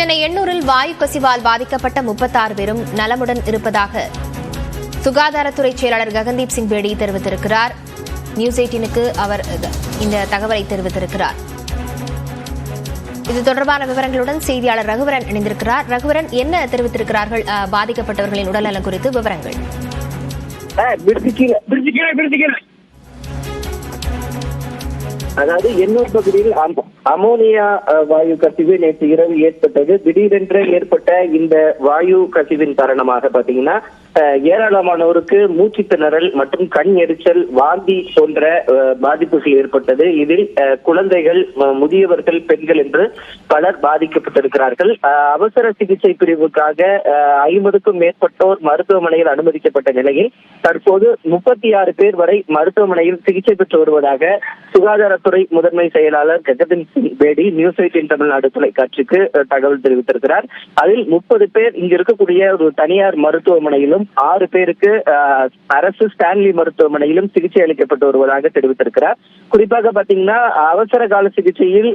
சென்னை எண்ணூரில் வாயு கசிவால் பாதிக்கப்பட்ட 36 பேரும் நலமுடன் இருப்பதாக சுகாதாரத்துறை செயலாளர் ககன்தீப் சிங் பேடி தெரிவித்திருக்கிறார். நியூஸ் 18க்கு அவர் இந்த தகவலை தெரிவித்திருக்கிறார். இது தொடர்பான விவரங்களுடன் செய்தியாளர் ரகுவரன் இணைந்திருக்கிறார். ரகுவரன், என்ன தெரிவித்திருக்கிறார்கள் பாதிக்கப்பட்டவர்களின் உடல்நலம் குறித்து விவரங்கள்? அதாவது எண்ணூர் பகுதியில் அமோனியா வாயு கசிவு நேற்று இரவு ஏற்பட்டது. திடீரென்று ஏற்பட்ட இந்த வாயு கசிவின் காரணமாக பாத்தீங்கன்னா ஏராளமானோருக்கு மூச்சு திணறல் மற்றும் கண் எரிச்சல், வாந்தி போன்ற பாதிப்புகள் ஏற்பட்டது. இதில் குழந்தைகள், முதியவர்கள், பெண்கள் என்று பலர் பாதிக்கப்பட்டிருக்கிறார்கள். அவசர சிகிச்சை பிரிவுக்காக 50க்கும் மேற்பட்டோர் மருத்துவமனையில் அனுமதிக்கப்பட்ட நிலையில் தற்போது 36 பேர் வரை மருத்துவமனையில் சிகிச்சை பெற்று வருவதாக சுகாதாரத்துறை முதன்மை செயலாளர் ககன்தீப் சிங் பேடி நியூஸ் 18 தமிழ்நாடு தொலைக்காட்சிக்கு தகவல் தெரிவித்திருக்கிறார். அதில் 30 பேர் இங்கு இருக்கக்கூடிய ஒரு தனியார் மருத்துவமனையிலும் 6 பேருக்கு அரசு ஸ்டான்லி மருத்துவமனையிலும் சிகிச்சை அளிக்கப்பட்டு வருவதாக தெரிவித்திருக்கிறார். குறிப்பாக பாத்தீங்கன்னா அவசர கால சிகிச்சையில்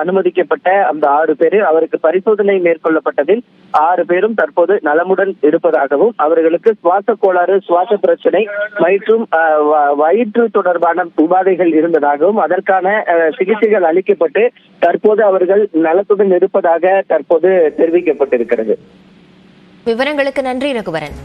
அனுமதிக்கப்பட்ட அந்த 6 பேர், அவருக்கு பரிசோதனை மேற்கொள்ளப்பட்டதில் 6 பேரும் தற்போது நலமுடன் இருப்பதாகவும், அவர்களுக்கு சுவாச கோளாறு, சுவாச பிரச்சனை மற்றும் வயிற்று தொடர்பான உபாதைகள் இருந்ததாகவும், அதற்கான சிகிச்சைகள் அளிக்கப்பட்டு தற்போது அவர்கள் நலத்துடன் இருப்பதாக தற்போது தெரிவிக்கப்பட்டிருக்கிறது. விவரங்களுக்கு நன்றி ரகுவரன்.